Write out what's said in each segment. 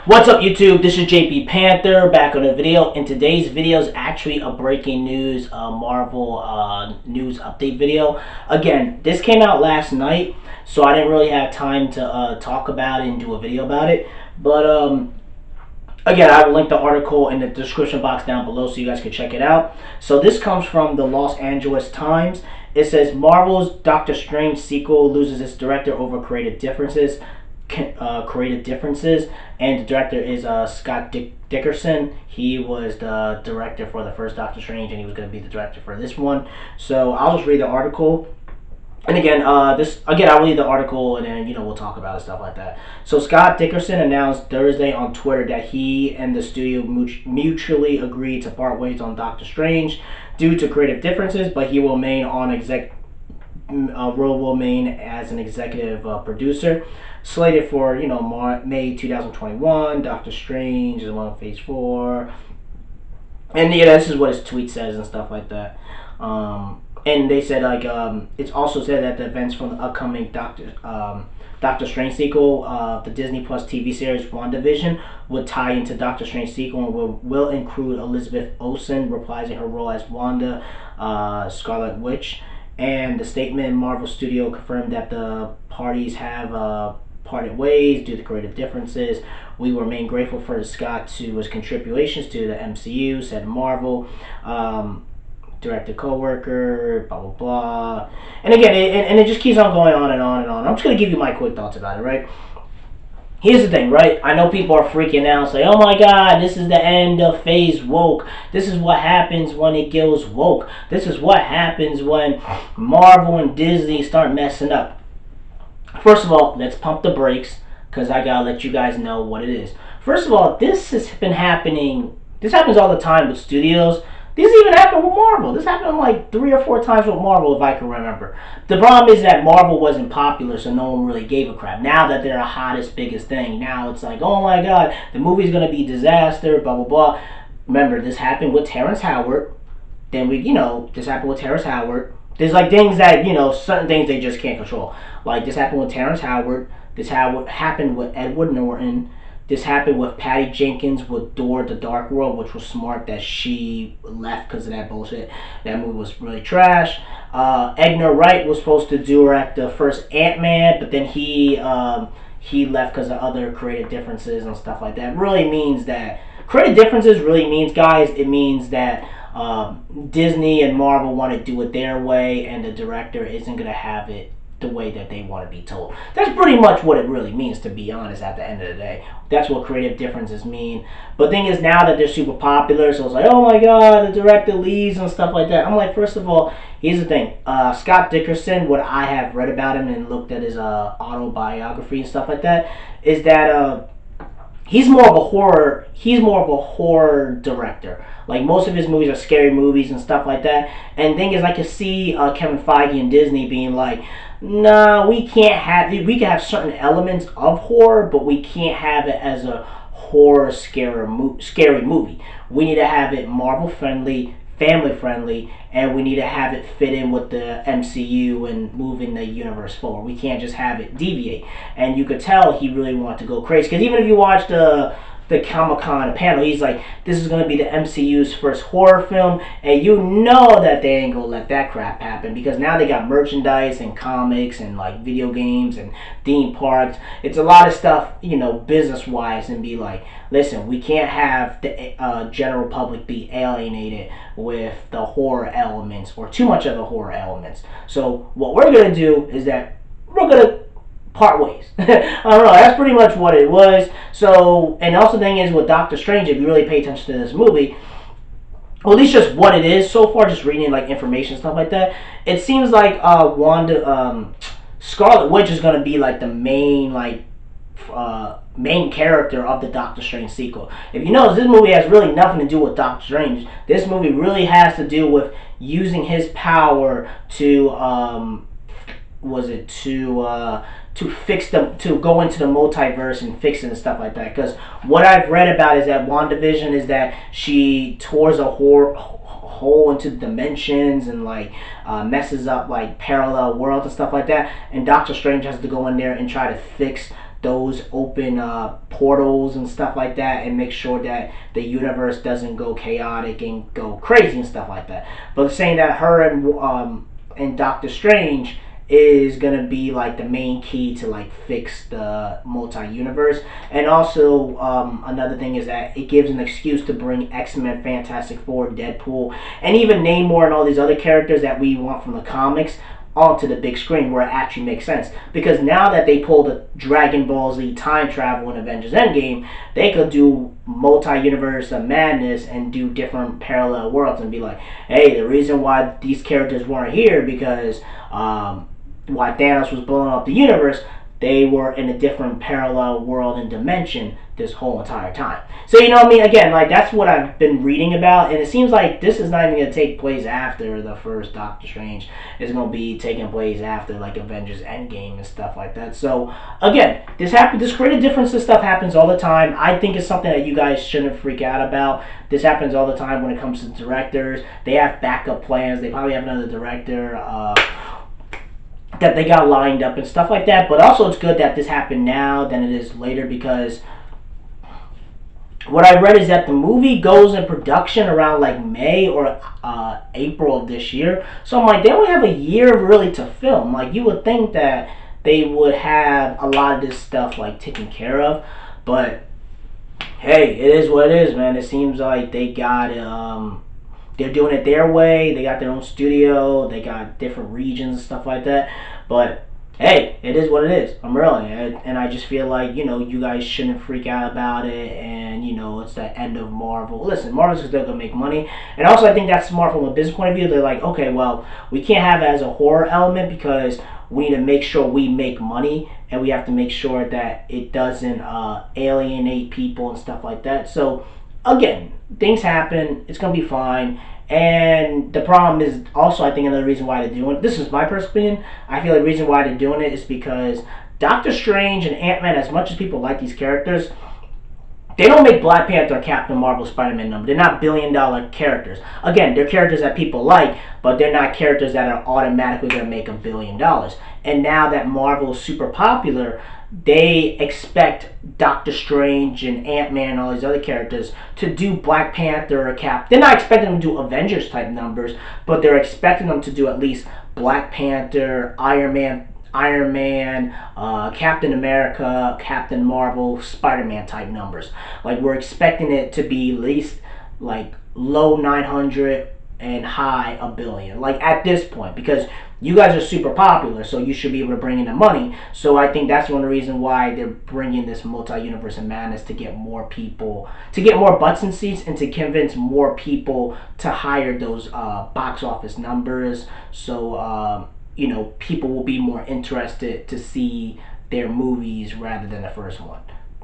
What's up YouTube? This is JP Panther back on a video, and today's video is actually a breaking news Marvel news update video. Again, this came out last night, so I didn't really have time to talk about it and do a video about it. But again, I will link the article in the description box down below so you guys can check it out. So this comes from the Los Angeles Times. It says Marvel's Doctor Strange sequel loses its director over creative differences. And the director is Scott Dickerson. He was the director for the first Doctor Strange, and he was going to be the director for this one. So I'll just read the article. And again, I'll read the article, and then we'll talk about it, stuff like that. So Scott Dickerson announced Thursday on Twitter that he and the studio mutually agreed to part ways on Doctor Strange due to creative differences, but he will remain as an executive producer. Slated for May 2021. Doctor Strange is on Phase 4, and this is what his tweet says and stuff like that. And they said it's also said that the events from the upcoming Doctor Strange sequel, the Disney Plus TV series WandaVision, would tie into Doctor Strange sequel and will include Elizabeth Olsen reprising her role as Wanda, Scarlet Witch. And the statement, Marvel Studio confirmed that the parties have parted ways due to creative differences. We remain grateful for Scott to his contributions to the MCU, said Marvel director co-worker, blah blah blah. And again, it just keeps on going on and on and on. I'm just gonna give you my quick thoughts about it, right? Here's the thing, right? I know people are freaking out, say, oh my god, this is the end of phase woke. This is what happens when it goes woke. This is what happens when Marvel and Disney start messing up. First of all, let's pump the brakes, because I gotta let you guys know what it is. First of all, this has been happening. This happens all the time with studios. This even happened with Marvel. This happened like 3 or 4 times with Marvel, if I can remember. The problem is that Marvel wasn't popular, so no one really gave a crap. Now that they're the hottest, biggest thing, now it's like, oh my god, the movie's gonna be a disaster, blah blah blah. Remember, this happened with Terrence Howard. Then this happened with Terrence Howard. There's like things that, certain things they just can't control. Like this happened with Terrence Howard. This happened with Edward Norton. This happened with Patty Jenkins with Dora the Dark World, which was smart that she left because of that bullshit. That movie was really trash. Edgar Wright was supposed to direct the first Ant-Man, but then he left because of other creative differences and stuff like that. Really means that creative differences really means, guys, it means that Disney and Marvel want to do it their way, and the director isn't going to have it the way that they want to be told. That's pretty much what it really means, to be honest, at the end of the day. That's what creative differences mean. But the thing is, now that they're super popular, so it's like, oh my god, the director leaves and stuff like that. I'm like, first of all, here's the thing. Scott Dickerson, what I have read about him and looked at his autobiography and stuff like that, is that he's more of a horror director. Like, most of his movies are scary movies and stuff like that. And the thing is, I can see Kevin Feige and Disney being like, nah, we can have certain elements of horror, but we can't have it as a horror scary movie. We need to have it Marvel friendly, family friendly, and we need to have it fit in with the MCU and moving the universe forward. We can't just have it deviate. And you could tell he really wanted to go crazy, because even if you watch the Comic-Con panel, he's like, this is going to be the MCU's first horror film, and you know that they ain't going to let that crap happen, because now they got merchandise and comics and like video games and theme parks. It's a lot of stuff, business wise, and be like, listen, we can't have the general public be alienated with the horror elements, or too much of the horror elements. So what we're going to do is that we're going to part ways. I don't know, that's pretty much what it was. So, and also the thing is with Doctor Strange, if you really pay attention to this movie, or at least just what it is so far, just reading like information, stuff like that, it seems like Scarlet Witch is going to be like the main character of the Doctor Strange sequel. If you notice, this movie has really nothing to do with Doctor Strange. This movie really has to do with using his power to to go into the multiverse and fix it and stuff like that. Because what I've read about is that WandaVision is that she tours a hole into dimensions and messes up like parallel worlds and stuff like that. And Doctor Strange has to go in there and try to fix those open portals and stuff like that, and make sure that the universe doesn't go chaotic and go crazy and stuff like that. But saying that her and Doctor Strange is gonna be like the main key to like fix the multi-universe. And also another thing is that it gives an excuse to bring X-Men, Fantastic Four, Deadpool, and even Namor and all these other characters that we want from the comics onto the big screen, where it actually makes sense. Because now that they pulled the Dragon Ball Z time travel in Avengers Endgame, they could do multi-universe of madness and do different parallel worlds and be like, hey, the reason why these characters weren't here because why Thanos was blowing up the universe, they were in a different parallel world and dimension this whole entire time. So, you know what I mean? Again, like, that's what I've been reading about, and it seems like this is not even going to take place after the first Doctor Strange. It's going to be taking place after, like, Avengers Endgame and stuff like that. So, again, this creative differences stuff happens all the time. I think it's something that you guys shouldn't freak out about. This happens all the time when it comes to directors. They have backup plans. They probably have another director that they got lined up and stuff like that. But also it's good that this happened now than it is later, because what I read is that the movie goes in production around like May or April of this year. So I'm like, they only have a year really to film. Like, you would think that they would have a lot of this stuff like taken care of. But hey, it is what it is, man. It seems like they got they're doing it their way. They got their own studio. They got different regions and stuff like that. But hey, it is what it is. I'm really, and I just feel like, you know, you guys shouldn't freak out about it. And, you know, it's the end of Marvel. Listen, Marvel's still gonna make money, and also I think that's smart from a business point of view. They're like, okay, well, we can't have it as a horror element because we need to make sure we make money, and we have to make sure that it doesn't alienate people and stuff like that. So again, things happen. It's gonna be fine. And the problem is also, I think another reason why they're doing it, this is my personal opinion, I feel the reason why they're doing it is because Doctor Strange and Ant-Man, as much as people like these characters, they don't make Black Panther, Captain Marvel, Spider-Man number. They're not billion-dollar characters. Again, they're characters that people like, but they're not characters that are automatically going to make $1 billion. And now that Marvel is super popular, they expect Doctor Strange and Ant-Man and all these other characters to do Black Panther or Cap. They're not expecting them to do Avengers type numbers, but they're expecting them to do at least Black Panther, Iron Man, Captain America, Captain Marvel, Spider-Man type numbers. Like, we're expecting it to be at least like low 900 and high $1 billion. Like, at this point, because you guys are super popular, so you should be able to bring in the money. So I think that's one of the reasons why they're bringing this multi-universe of madness, to get more people, to get more butts in seats, and to convince more people to hire those box office numbers. So you know, people will be more interested to see their movies rather than the first one.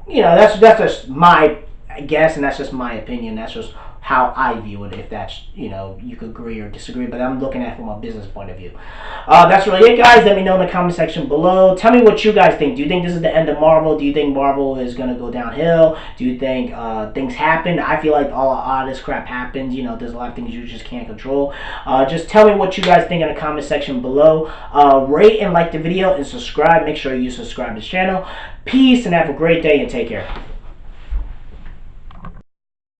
You know, that's just my guess, and that's just my opinion. That's just how I view it. If that's, you know, you could agree or disagree, but I'm looking at it from a business point of view. That's really it, guys. Let me know in the comment section below. Tell me what you guys think. Do you think this is the end of Marvel? Do you think Marvel is going to go downhill? Do you think things happen? I feel like all this crap happens. You know, there's a lot of things you just can't control. Just tell me what you guys think in the comment section below. Rate and like the video and subscribe. Make sure you subscribe to this channel. Peace, and have a great day, and take care.